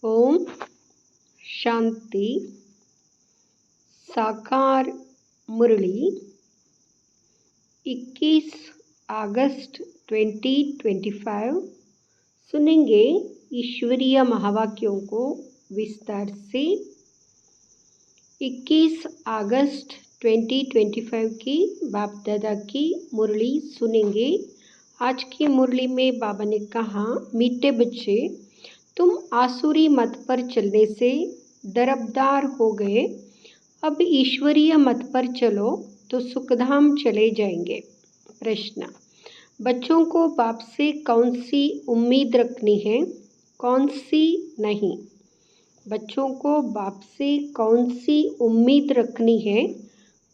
ओम शांति। साकार मुरली 21 अगस्त 2025 सुनेंगे ईश्वरीय महावाक्यों को विस्तार से। 21 अगस्त 2025 की बाप दादा की मुरली सुनेंगे। आज की मुरली में बाबा ने कहा, मीठे बच्चे, तुम आसुरी मत पर चलने से दरबदार हो गए, अब ईश्वरीय मत पर चलो तो सुखधाम चले जाएंगे। प्रश्न, बच्चों को बाप से कौन सी उम्मीद रखनी है, कौन सी नहीं? बच्चों को बाप से कौन सी उम्मीद रखनी है,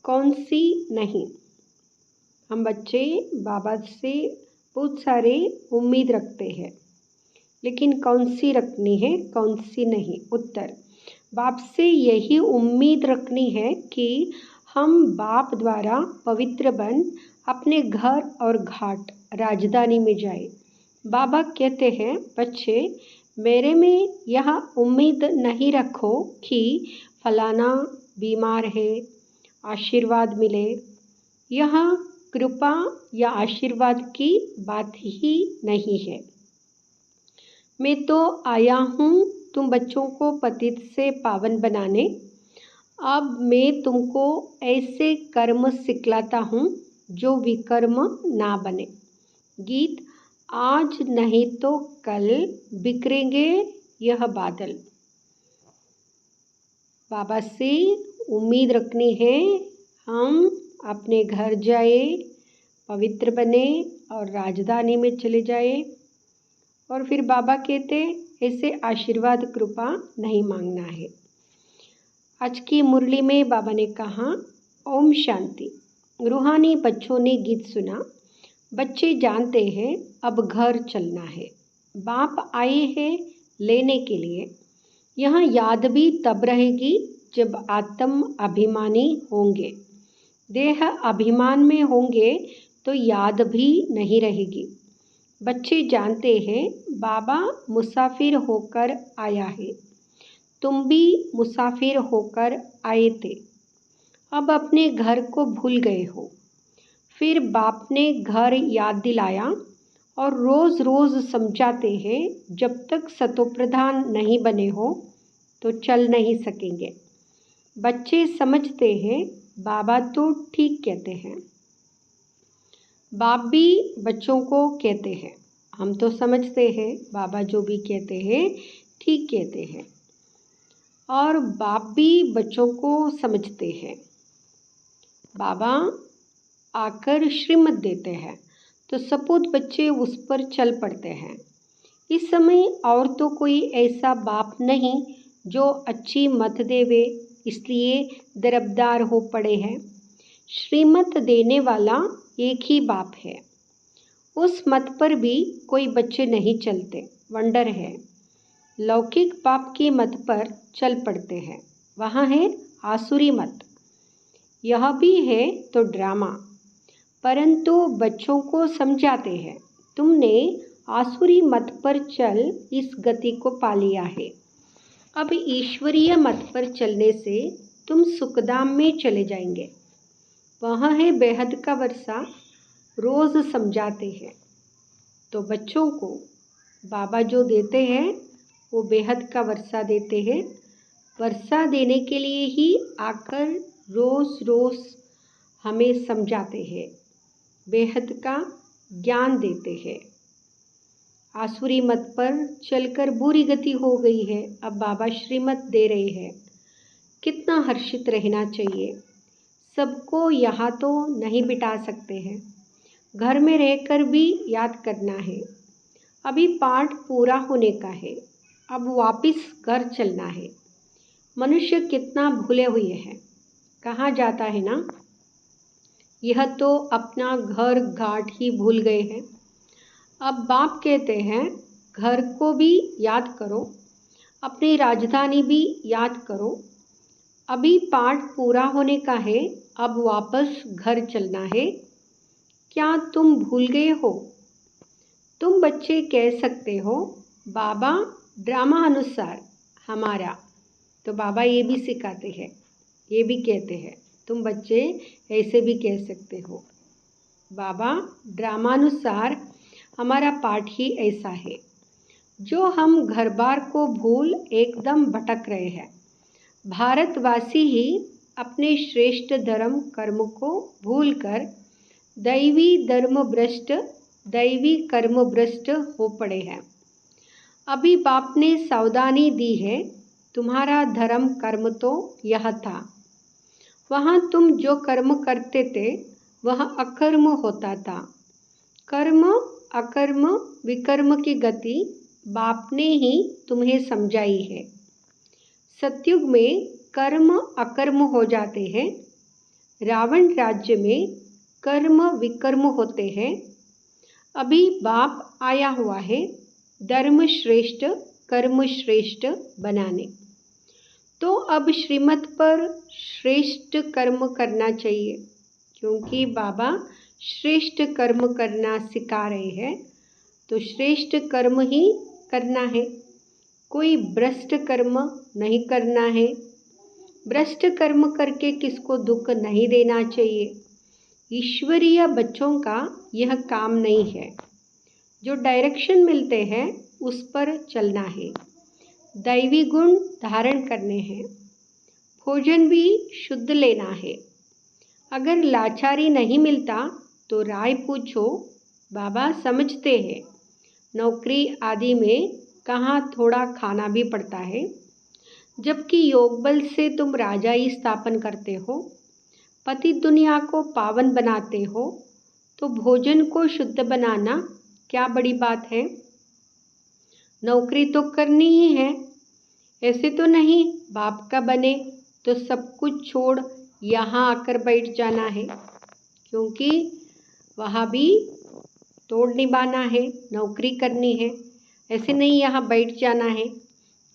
कौन सी नहीं? हम बच्चे बाबा से बहुत सारे उम्मीद रखते हैं, लेकिन कौन सी रखनी है, कौन सी नहीं? उत्तर, बाप से यही उम्मीद रखनी है कि हम बाप द्वारा पवित्र बन अपने घर और घाट राजधानी में जाए। बाबा कहते हैं, बच्चे, मेरे में यह उम्मीद नहीं रखो कि फलाना बीमार है, आशीर्वाद मिले। यह कृपा या आशीर्वाद की बात ही नहीं है। मैं तो आया हूँ तुम बच्चों को पतित से पावन बनाने। अब मैं तुमको ऐसे कर्म सिखलाता हूँ जो विकर्म ना बने। गीत, आज नहीं तो कल बिखरेंगे यह बादल। बाबा से उम्मीद रखनी है हम अपने घर जाए, पवित्र बने और राजधानी में चले जाए। और फिर बाबा कहते, ऐसे आशीर्वाद कृपा नहीं मांगना है। आज की मुरली में बाबा ने कहा, ओम शांति। रूहानी बच्चों ने गीत सुना। बच्चे जानते हैं अब घर चलना है, बाप आए हैं लेने के लिए। यहाँ याद भी तब रहेगी जब आत्म अभिमानी होंगे। देह अभिमान में होंगे तो याद भी नहीं रहेगी। बच्चे जानते हैं बाबा मुसाफिर होकर आया है, तुम भी मुसाफिर होकर आए थे। अब अपने घर को भूल गए हो। फिर बाप ने घर याद दिलाया और रोज़ रोज़ समझाते हैं, जब तक सतोप्रधान नहीं बने हो तो चल नहीं सकेंगे। बच्चे समझते हैं बाबा तो ठीक कहते हैं। बाप भी बच्चों को कहते हैं, हम तो समझते हैं बाबा जो भी कहते हैं ठीक कहते हैं। और बाप भी बच्चों को समझते हैं। बाबा आकर श्रीमत देते हैं तो सपूत बच्चे उस पर चल पड़ते हैं। इस समय और तो कोई ऐसा बाप नहीं जो अच्छी मत देवे, इसलिए दरबदार हो पड़े हैं। श्रीमत देने वाला एक ही बाप है। उस मत पर भी कोई बच्चे नहीं चलते, वंडर है। लौकिक बाप की मत पर चल पड़ते हैं, वहाँ है आसुरी मत। यह भी है तो ड्रामा, परंतु बच्चों को समझाते हैं, तुमने आसुरी मत पर चल इस गति को पा लिया है। अब ईश्वरीय मत पर चलने से तुम सुखधाम में चले जाएंगे। वहाँ है बेहद का वर्षा, रोज़ समझाते हैं। तो बच्चों को बाबा जो देते हैं वो बेहद का वर्षा देते हैं। वर्षा देने के लिए ही आकर रोज़ रोज़ हमें समझाते हैं, बेहद का ज्ञान देते हैं। आसुरी मत पर चलकर बुरी गति हो गई है, अब बाबा श्रीमत दे रहे हैं। कितना हर्षित रहना चाहिए। सबको यहाँ तो नहीं बिठा सकते हैं, घर में रहकर भी याद करना है। अभी पाठ पूरा होने का है, अब वापस घर चलना है। मनुष्य कितना भूले हुए हैं, कहाँ जाता है ना। यह तो अपना घर घाट ही भूल गए हैं। अब बाप कहते हैं, घर को भी याद करो, अपनी राजधानी भी याद करो। अभी पाठ पूरा होने का है, अब वापस घर चलना है। क्या तुम भूल गए हो? तुम बच्चे कह सकते हो, बाबा ड्रामा अनुसार हमारा। तो बाबा ये भी सिखाते हैं, ये भी कहते हैं, तुम बच्चे ऐसे भी कह सकते हो। बाबा ड्रामानुसार हमारा पाठ ही ऐसा है, जो हम घर बार को भूल एकदम भटक रहे हैं। भारतवासी ही अपने श्रेष्ठ धर्म कर्म को भूलकर दैवी कर्म भ्रष्ट हो पड़े हैं। अभी बाप ने सावधानी दी है, तुम्हारा धर्म कर्म तो यह था। वहाँ तुम जो कर्म करते थे वह अकर्म होता था। कर्म अकर्म विकर्म की गति बाप ने ही तुम्हें समझाई है। सतयुग में कर्म अकर्म हो जाते हैं। रावण राज्य में कर्म विकर्म होते हैं। अभी बाप आया हुआ है धर्म श्रेष्ठ कर्म श्रेष्ठ बनाने। तो अब श्रीमत पर श्रेष्ठ कर्म करना चाहिए, क्योंकि बाबा श्रेष्ठ कर्म करना सिखा रहे हैं। तो श्रेष्ठ कर्म ही करना है, कोई भ्रष्ट कर्म नहीं करना है। भ्रष्ट कर्म करके किसको दुख नहीं देना चाहिए। ईश्वरीय बच्चों का यह काम नहीं है। जो डायरेक्शन मिलते हैं उस पर चलना है। दैवी गुण धारण करने हैं। भोजन भी शुद्ध लेना है। अगर लाचारी नहीं मिलता तो राय पूछो, बाबा समझते हैं। नौकरी आदि में कहाँ थोड़ा खाना भी पड़ता है, जबकि योग बल से तुम राजाई स्थापन करते हो, पति दुनिया को पावन बनाते हो, तो भोजन को शुद्ध बनाना क्या बड़ी बात है। नौकरी तो करनी ही है, ऐसे तो नहीं बाप का बने तो सब कुछ छोड़ यहाँ आकर बैठ जाना है, क्योंकि वहाँ भी तोड़ निभाना है, नौकरी करनी है। ऐसे नहीं यहाँ बैठ जाना है।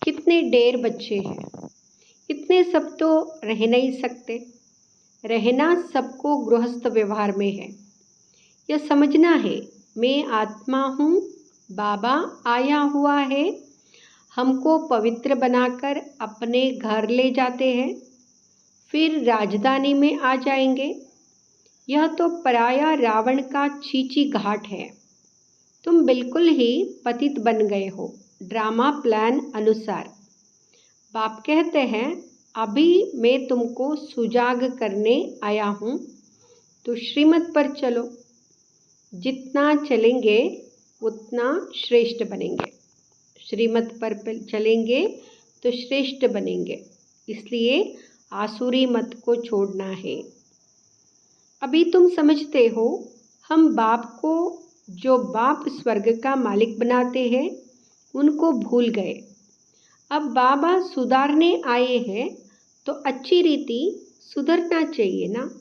कितने ढेर बच्चे हैं, इतने सब तो रह नहीं सकते। रहना सबको गृहस्थ व्यवहार में है। यह समझना है, मैं आत्मा हूँ, बाबा आया हुआ है, हमको पवित्र बनाकर अपने घर ले जाते हैं, फिर राजधानी में आ जाएंगे। यह तो पराया रावण का चीची घाट है। तुम बिल्कुल ही पतित बन गए हो ड्रामा प्लान अनुसार। बाप कहते हैं, अभी मैं तुमको सुजाग करने आया हूँ, तो श्रीमत पर चलो। जितना चलेंगे उतना श्रेष्ठ बनेंगे। श्रीमत पर चलेंगे तो श्रेष्ठ बनेंगे। इसलिए आसुरी मत को छोड़ना है। अभी तुम समझते हो, हम बाप को जो बाप स्वर्ग का मालिक बनाते हैं उनको भूल गए। अब बाबा सुधारने आए हैं, तो अच्छी रीति सुधरना चाहिए ना।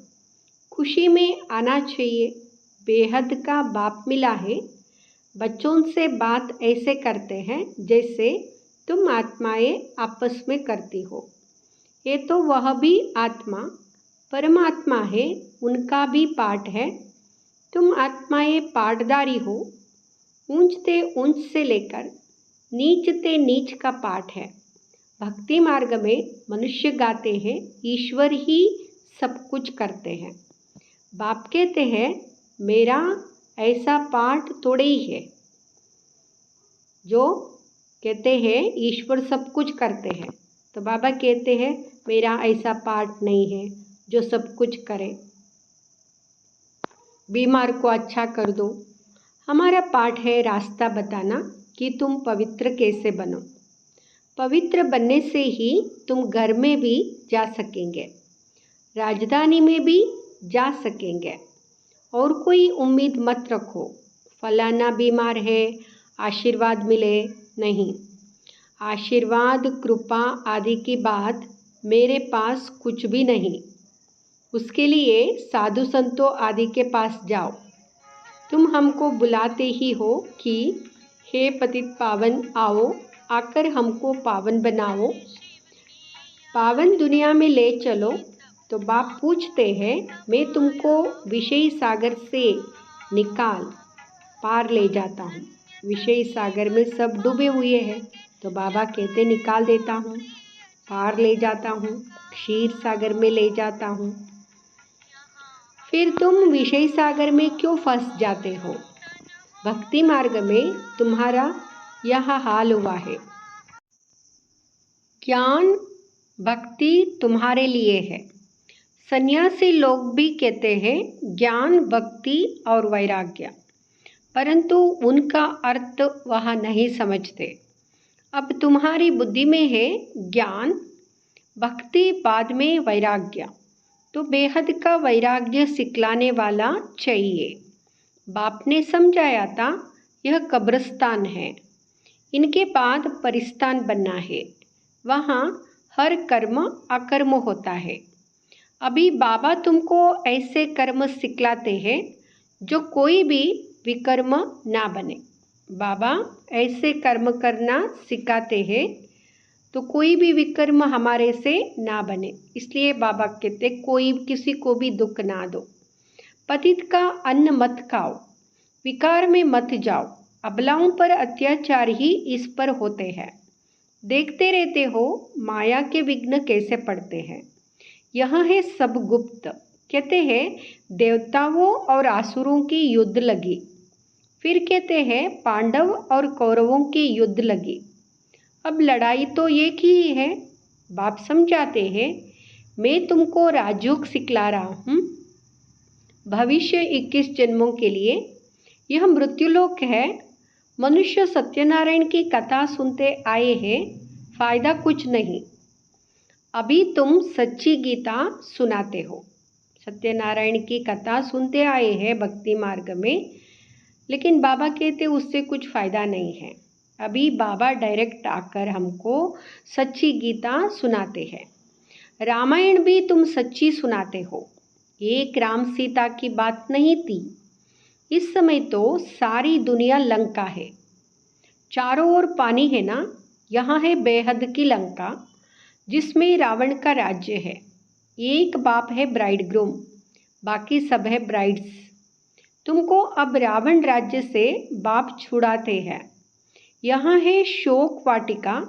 खुशी में आना चाहिए। बेहद का बाप मिला है। बच्चों से बात ऐसे करते हैं जैसे तुम आत्माएं आपस में करती हो। ये तो वह भी आत्मा परमात्मा है, उनका भी पाठ है। तुम आत्माएं पाठदारी हो। ऊंचते ऊंच से लेकर नीचते नीच का पाठ है। भक्ति मार्ग में मनुष्य गाते हैं, ईश्वर ही सब कुछ करते हैं। बाप कहते हैं, मेरा ऐसा पाठ थोड़े ही है जो कहते हैं ईश्वर सब कुछ करते हैं। तो बाबा कहते हैं, मेरा ऐसा पाठ नहीं है जो सब कुछ करे। बीमार को अच्छा कर दो। हमारा पाठ है रास्ता बताना कि तुम पवित्र कैसे बनो। पवित्र बनने से ही तुम घर में भी जा सकेंगे, राजधानी में भी जा सकेंगे। और कोई उम्मीद मत रखो, फलाना बीमार है आशीर्वाद मिले, नहीं। आशीर्वाद कृपा आदि की बात मेरे पास कुछ भी नहीं। उसके लिए साधु संतों आदि के पास जाओ। तुम हमको बुलाते ही हो कि हे पतित पावन आओ, आकर हमको पावन बनाओ, पावन दुनिया में ले चलो। तो बाप पूछते हैं, मैं तुमको विषयी सागर से निकाल पार ले जाता हूँ। विषयी सागर में सब डूबे हुए हैं, तो बाबा कहते निकाल देता हूँ, पार ले जाता हूँ, क्षीर सागर में ले जाता हूँ। फिर तुम विषय सागर में क्यों फंस जाते हो? भक्ति मार्ग में तुम्हारा यह हाल हुआ है। ज्ञान भक्ति तुम्हारे लिए है। सन्यासी लोग भी कहते हैं ज्ञान, भक्ति और वैराग्य, परंतु उनका अर्थ वह नहीं समझते। अब तुम्हारी बुद्धि में है ज्ञान, भक्ति, बाद में वैराग्य, तो बेहद का वैराग्य सिखलाने वाला चाहिए। बाप ने समझाया था यह कब्रिस्तान है, इनके बाद परिस्तान बनना है, वहाँ हर कर्म अकर्म होता है। अभी बाबा तुमको ऐसे कर्म सिखलाते हैं जो कोई भी विकर्म ना बने। बाबा ऐसे कर्म करना सिखाते हैं तो कोई भी विकर्म हमारे से ना बने। इसलिए बाबा कहते कोई किसी को भी दुख ना दो। पतित का अन्न मत खाओ, विकार में मत जाओ। अबलाओं पर अत्याचार ही इस पर होते हैं। देखते रहते हो माया के विघ्न कैसे पड़ते हैं। यह है सब गुप्त। कहते हैं देवताओं और आसुरों की युद्ध लगी, फिर कहते हैं पांडव और कौरवों की युद्ध लगी। अब लड़ाई तो एक ही है। बाप समझाते हैं मैं तुमको राजयोग सिखला रहा हूँ भविष्य 21 जन्मों के लिए। यह मृत्युलोक है। मनुष्य सत्यनारायण की कथा सुनते आए हैं, फायदा कुछ नहीं। अभी तुम सच्ची गीता सुनाते हो। सत्यनारायण की कथा सुनते आए हैं भक्ति मार्ग में, लेकिन बाबा कहते उससे कुछ फ़ायदा नहीं है। अभी बाबा डायरेक्ट आकर हमको सच्ची गीता सुनाते हैं। रामायण भी तुम सच्ची सुनाते हो। एक राम सीता की बात नहीं थी। इस समय तो सारी दुनिया लंका है, चारों ओर पानी है ना। यहाँ है बेहद की लंका जिसमें रावण का राज्य है। एक बाप है ब्राइड ग्रूम, बाकी सब है ब्राइड्स। तुमको अब रावण राज्य से बाप छुड़ाते हैं। यहाँ है शोक वाटिका।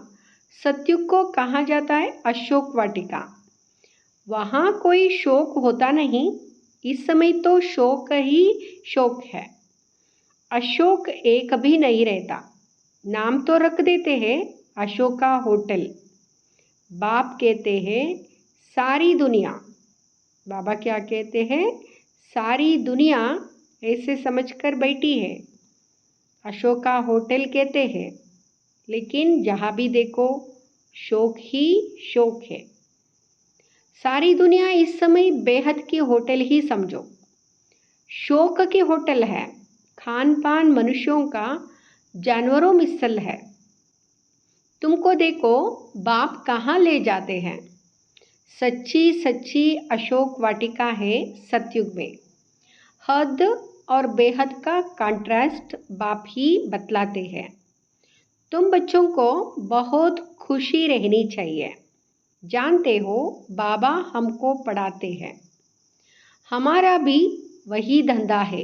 सत्युग को कहा जाता है अशोक वाटिका। वहाँ कोई शोक होता नहीं। इस समय तो शोक ही शोक है, अशोक एक भी नहीं रहता। नाम तो रख देते हैं अशोका होटल। बाप कहते हैं सारी दुनिया, बाबा क्या कहते हैं, सारी दुनिया ऐसे समझकर बैठी है, अशोका होटल कहते हैं। लेकिन जहाँ भी देखो शोक ही शोक है। सारी दुनिया इस समय बेहद की होटल ही समझो, शोक की होटल है। खान पान मनुष्यों का जानवरों मिसल है। तुमको देखो बाप कहाँ ले जाते हैं। सच्ची सच्ची अशोक वाटिका है सतयुग में। हद और बेहद का कंट्रास्ट बाप ही बतलाते हैं। तुम बच्चों को बहुत खुशी रहनी चाहिए। जानते हो बाबा हमको पढ़ाते हैं, हमारा भी वही धंधा है,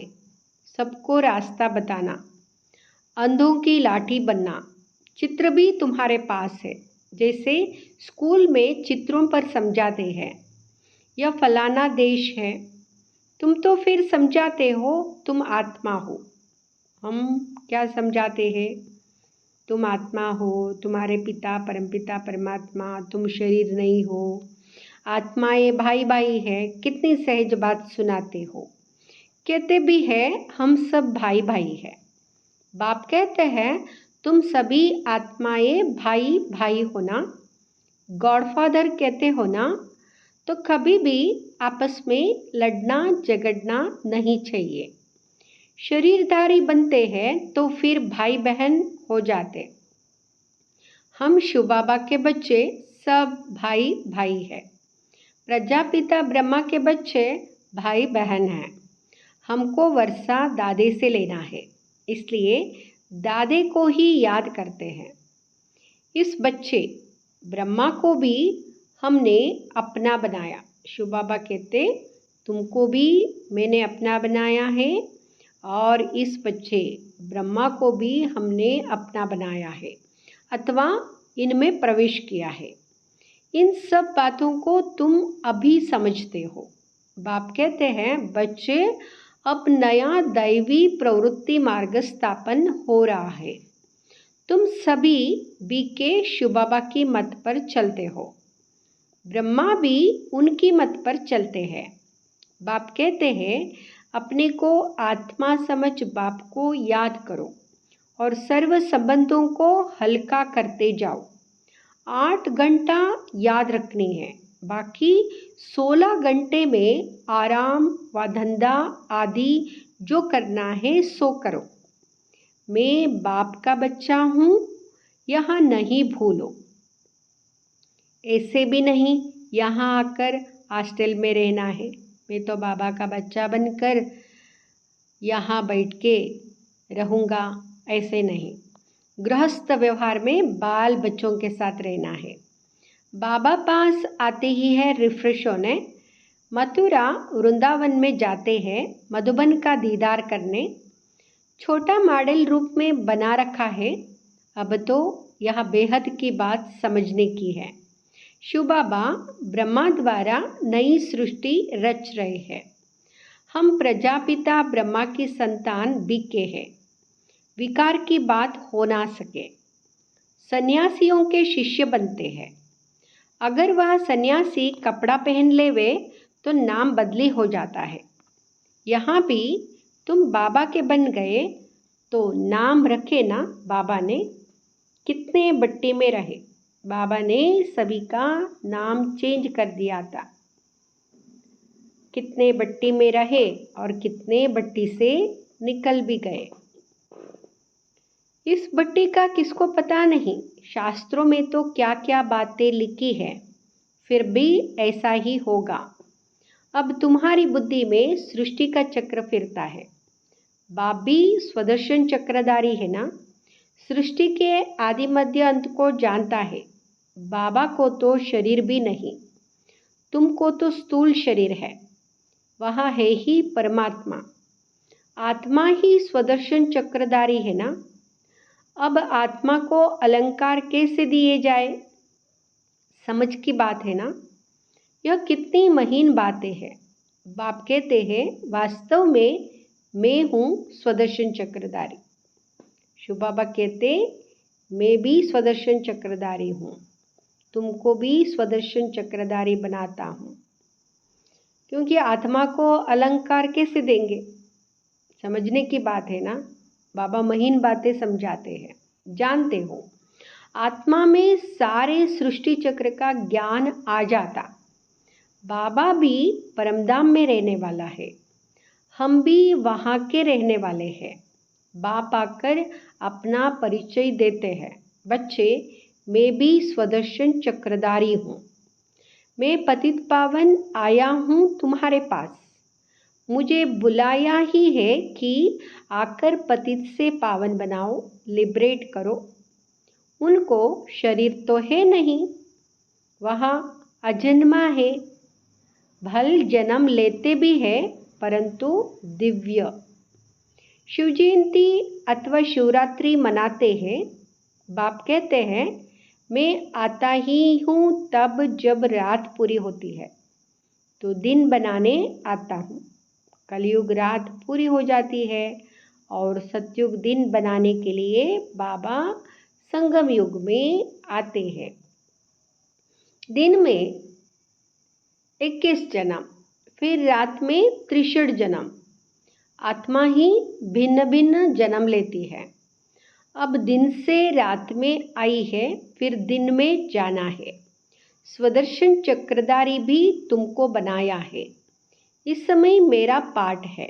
सबको रास्ता बताना, अंधों की लाठी बनना। चित्र भी तुम्हारे पास है, जैसे स्कूल में चित्रों पर समझाते हैं यह फलाना देश है। तुम तो फिर समझाते हो तुम आत्मा हो। हम क्या समझाते हैं, तुम आत्मा हो, तुम्हारे पिता परमपिता परमात्मा, तुम शरीर नहीं हो, आत्माएं भाई भाई है। कितनी सहज बात सुनाते हो। कहते भी है हम सब भाई भाई है। बाप कहते हैं तुम सभी आत्माएं भाई भाई हो ना, गॉडफादर कहते हो ना, तो कभी भी आपस में लड़ना झगड़ना नहीं चाहिए। शरीरधारी बनते हैं तो फिर भाई बहन हो जाते। हम शिव बाबा के बच्चे सब भाई भाई है। प्रजापिता ब्रह्मा के बच्चे भाई बहन हैं। हमको वर्षा दादे से लेना है, इसलिए दादे को ही याद करते हैं। इस बच्चे ब्रह्मा को भी हमने अपना बनाया। शिव बाबा कहते तुमको भी मैंने अपना बनाया है और इस बच्चे ब्रह्मा को भी हमने अपना बनाया है। अथवा इनमें प्रवेश किया है। इन सब बातों को तुम अभी समझते हो। बाप कहते हैं, बच्चे, अब नया दैवी प्रवृत्ति मार्ग स्थापन हो रहा है। तुम सभी बीके शिव बाबा की मत पर चलते हो। ब्रह्मा भी उनकी मत पर चलते हैं। बाप कहते हैं, अपने को आत्मा समझ बाप को याद करो और सर्व संबंधों को हल्का करते जाओ। 8 घंटा याद रखनी है, बाकी 16 घंटे में आराम व धंधा आदि जो करना है सो करो। मैं बाप का बच्चा हूँ, यहाँ नहीं भूलो। ऐसे भी नहीं यहाँ आकर हॉस्टल में रहना है, मैं तो बाबा का बच्चा बनकर यहाँ बैठ के रहूँगा, ऐसे नहीं। गृहस्थ व्यवहार में बाल बच्चों के साथ रहना है। बाबा पास आते ही है रिफ्रेश होने, मथुरा वृंदावन में जाते हैं मधुबन का दीदार करने। छोटा मॉडल रूप में बना रखा है। अब तो यह बेहद की बात समझने की है। शिव बाबा ब्रह्मा द्वारा नई सृष्टि रच रहे हैं। हम प्रजापिता ब्रह्मा की संतान बीके हैं। विकार की बात हो ना सके। सन्यासियों के शिष्य बनते हैं। अगर वह सन्यासी कपड़ा पहन लेवे तो नाम बदली हो जाता है। यहाँ भी तुम बाबा के बन गए तो नाम रखे ना बाबा ने। कितने बट्टी में रहे, बाबा ने सभी का नाम चेंज कर दिया था। कितने बट्टी में रहे और कितने बट्टी से निकल भी गए। इस बट्टी का किसको पता नहीं। शास्त्रों में तो क्या क्या बातें लिखी है, फिर भी ऐसा ही होगा। अब तुम्हारी बुद्धि में सृष्टि का चक्र फिरता है। बाप भी स्वदर्शन चक्रधारी है ना। सृष्टि के आदि मध्य अंत को जानता है। बाबा को तो शरीर भी नहीं, तुमको तो स्थूल शरीर है। वहाँ है ही परमात्मा। आत्मा ही स्वदर्शन चक्रधारी है ना। अब आत्मा को अलंकार कैसे दिए जाए, समझ की बात है ना। यह कितनी महीन बातें हैं। बाप कहते हैं, वास्तव में मैं हूँ स्वदर्शन चक्रधारी। शिव बाबा कहते, मैं भी स्वदर्शन चक्रधारी हूँ, तुमको भी स्वदर्शन चक्रधारी बनाता हूँ। क्योंकि आत्मा को अलंकार कैसे देंगे, समझने की बात है ना। बाबा महीन बातें समझाते हैं। जानते हो, आत्मा में सारे सृष्टि चक्र का ज्ञान आ जाता। बाबा भी परमधाम में रहने वाला है, हम भी वहाँ के रहने वाले हैं। बाप आकर अपना परिचय देते हैं, बच्चे, मैं भी स्वदर्शन चक्रधारी हूँ। मैं पतित पावन आया हूँ तुम्हारे पास। मुझे बुलाया ही है कि आकर पतित से पावन बनाओ, लिबरेट करो। उनको शरीर तो है नहीं, वह अजन्मा है। भल जन्म लेते भी है परंतु दिव्य। शिव जयंती अथवा शिवरात्रि मनाते हैं। बाप कहते हैं, मैं आता ही हूँ तब जब रात पूरी होती है तो दिन बनाने आता हूँ। कलयुग रात पूरी हो जाती है और सतयुग दिन बनाने के लिए बाबा संगम युग में आते हैं। दिन में 21 जन्म, फिर रात में 63 जन्म। आत्मा ही भिन्न भिन्न जन्म लेती है। अब दिन से रात में आई है, फिर दिन में जाना है। स्वदर्शन चक्रधारी भी तुमको बनाया है। इस समय मेरा पाठ है,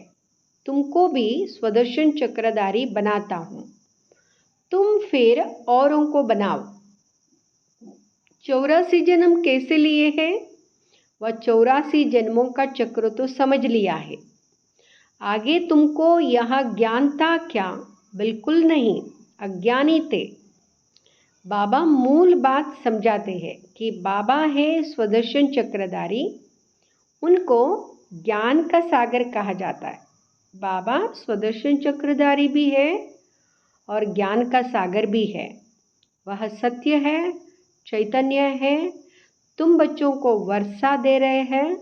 तुमको भी स्वदर्शन चक्रधारी बनाता हूँ। तुम फिर औरों को बनाओ। 84 जन्म कैसे लिए हैं, वह 84 जन्मों का चक्र तो समझ लिया है। आगे तुमको यह ज्ञान था क्या? बिल्कुल नहीं, अज्ञानी थे। बाबा मूल बात समझाते हैं कि बाबा है स्वदर्शन चक्रधारी, उनको ज्ञान का सागर कहा जाता है। बाबा स्वदर्शन चक्रधारी भी है और ज्ञान का सागर भी है। वह सत्य है, चैतन्य है। तुम बच्चों को वर्षा दे रहे हैं।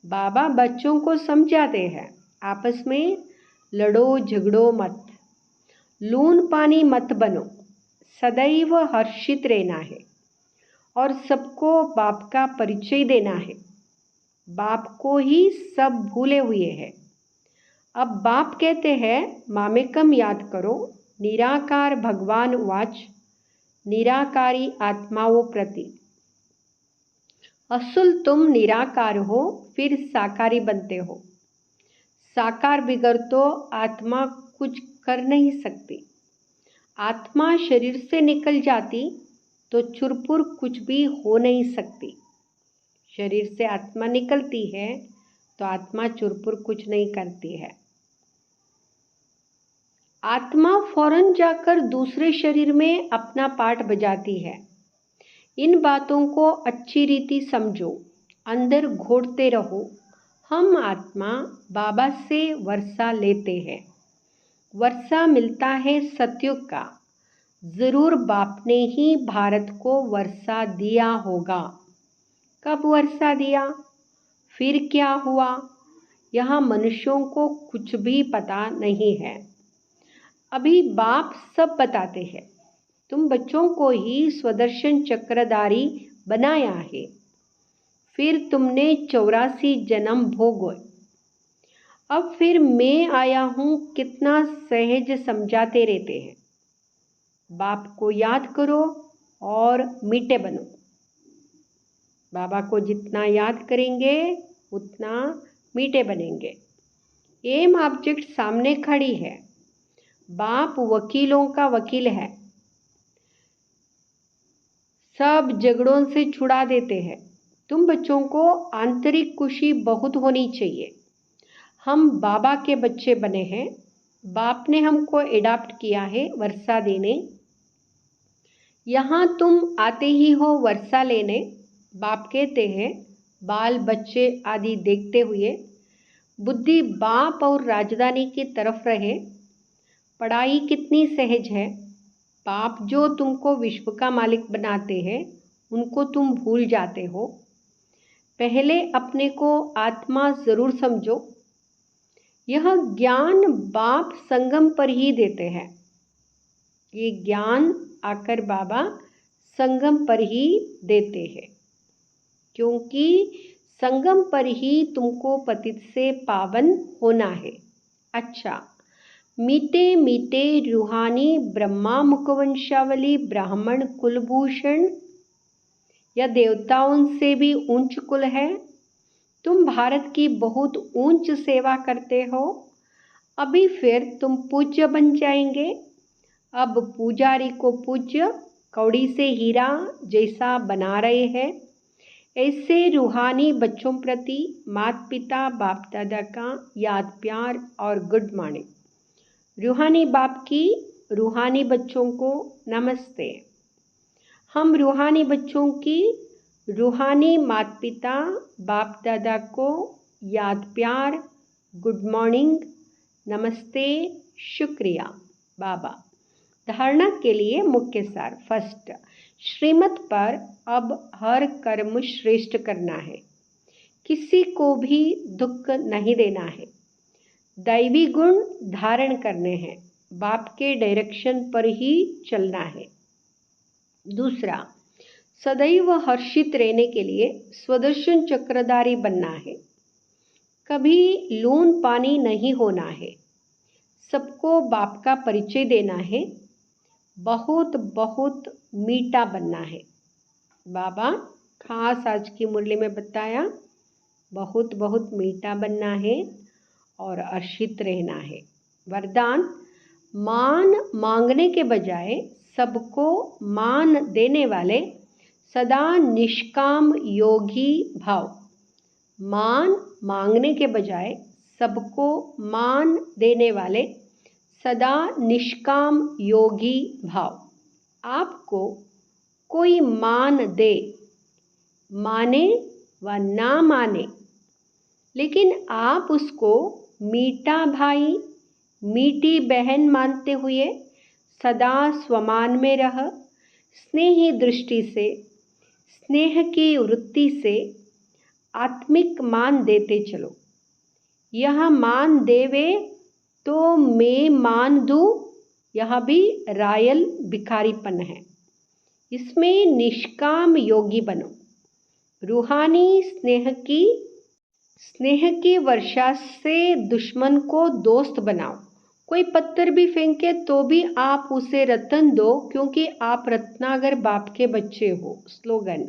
बाबा बच्चों को समझाते हैं, आपस में लड़ो झगड़ो मत, लून पानी मत बनो, सदैव हर्षित रहना है और सबको बाप का परिचय देना है। बाप को ही सब भूले हुए हैं। अब बाप कहते हैं, मामेकम याद करो। निराकार भगवान वाच, निराकारी आत्माओं प्रति। असुल तुम निराकार हो, फिर साकारी बनते हो। साकार बिगड़ तो आत्मा कुछ कर नहीं सकती। आत्मा शरीर से निकल जाती तो चुरपुर कुछ भी हो नहीं सकती। शरीर से आत्मा निकलती है तो आत्मा चुरपुर कुछ नहीं करती है। आत्मा फौरन जाकर दूसरे शरीर में अपना पार्ट बजाती है। इन बातों को अच्छी रीति समझो, अंदर घोटते रहो। हम आत्मा बाबा से वर्षा लेते हैं। वर्षा मिलता है सतयुग का। ज़रूर बाप ने ही भारत को वर्षा दिया होगा। कब वर्षा दिया, फिर क्या हुआ, यहाँ मनुष्यों को कुछ भी पता नहीं है। अभी बाप सब बताते हैं। तुम बच्चों को ही स्वदर्शन चक्रधारी बनाया है। फिर तुमने 84 जन्म भोगे। अब फिर मैं आया हूँ, कितना सहज समझाते रहते हैं। बाप को याद करो और मीठे बनो। बाबा को जितना याद करेंगे उतना मीठे बनेंगे। एम ऑब्जेक्ट सामने खड़ी है। बाप वकीलों का वकील है। सब झगड़ों से छुड़ा देते हैं। तुम बच्चों को आंतरिक खुशी बहुत होनी चाहिए। हम बाबा के बच्चे बने हैं। बाप ने हमको एडॉप्ट किया है वर्षा देने। यहाँ तुम आते ही हो वर्षा लेने। बाप कहते हैं, बाल बच्चे आदि देखते हुए बुद्धि बाप और राजधानी की तरफ रहे। पढ़ाई कितनी सहज है। बाप जो तुमको विश्व का मालिक बनाते हैं उनको तुम भूल जाते हो। पहले अपने को आत्मा ज़रूर समझो। यह ज्ञान बाप संगम पर ही देते हैं। ये ज्ञान आकर बाबा संगम पर ही देते हैं, क्योंकि संगम पर ही तुमको पतित से पावन होना है। अच्छा, मीठे मीठे रूहानी ब्रह्मा मुखवंशावली ब्राह्मण कुलभूषण या देवताओं से भी ऊंच कुल है। तुम भारत की बहुत ऊंच सेवा करते हो। अभी फिर तुम पूज्य बन जाएंगे। अब पुजारी को पूज्य, कौड़ी से हीरा जैसा बना रहे हैं। ऐसे रूहानी बच्चों प्रति माता पिता बाप दादा का याद प्यार और गुड मॉर्निंग। रूहानी बाप की रूहानी बच्चों को नमस्ते। हम रूहानी बच्चों की रूहानी माता पिता बाप दादा को याद प्यार, गुड मॉर्निंग, नमस्ते, शुक्रिया। बाबा धारणा के लिए मुख्य सार। फर्स्ट, श्रीमत पर अब हर कर्म श्रेष्ठ करना है। किसी को भी दुख नहीं देना है। दैवी गुण धारण करने हैं। बाप के डायरेक्शन पर ही चलना है। दूसरा, सदैव हर्षित रहने के लिए स्वदर्शन चक्रधारी बनना है। कभी लून पानी नहीं होना है। सबको बाप का परिचय देना है। बहुत बहुत मीठा बनना है। बाबा खास आज की मुरली में बताया, बहुत बहुत मीठा बनना है और हर्षित रहना है। वरदान, मान मांगने के बजाय सबको मान देने वाले सदा निष्काम योगी भाव। मान मांगने के बजाय सबको मान देने वाले सदा निष्काम योगी भाव। आपको कोई मान दे, माने व ना माने, लेकिन आप उसको मीठा भाई मीठी बहन मानते हुए सदा स्वमान में रह स्नेही दृष्टि से, स्नेह की वृत्ति से आत्मिक मान देते चलो। यह मान देवे तो मैं मान दूँ, यह भी रायल भिखारीपन है। इसमें निष्काम योगी बनो। रूहानी स्नेह की वर्षा से दुश्मन को दोस्त बनाओ। कोई पत्थर भी फेंके तो भी आप उसे रत्न दो, क्योंकि आप रत्नागर बाप के बच्चे हो। स्लोगन।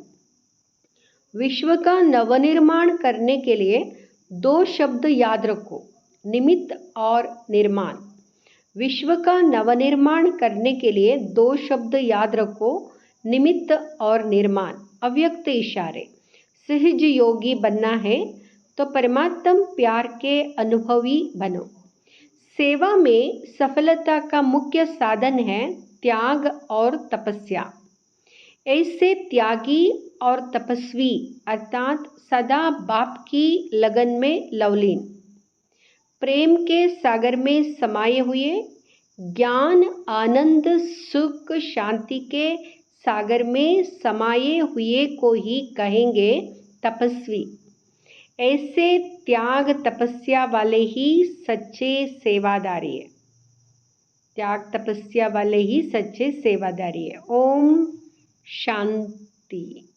विश्व का नवनिर्माण करने के लिए 2 शब्द याद रखो, निमित्त और निर्माण। विश्व का नवनिर्माण करने के लिए 2 शब्द याद रखो, निमित्त और निर्माण। अव्यक्त इशारे। सहज योगी बनना है तो परमात्म प्यार के अनुभवी बनो। सेवा में सफलता का मुख्य साधन है त्याग और तपस्या। ऐसे त्यागी और तपस्वी अर्थात सदा बाप की लगन में लवलीन, प्रेम के सागर में समाये हुए, ज्ञान आनंद सुख शांति के सागर में समाये हुए को ही कहेंगे तपस्वी। ऐसे त्याग तपस्या वाले ही सच्चे सेवादारी है। त्याग तपस्या वाले ही सच्चे सेवादारी है। ओम शांति।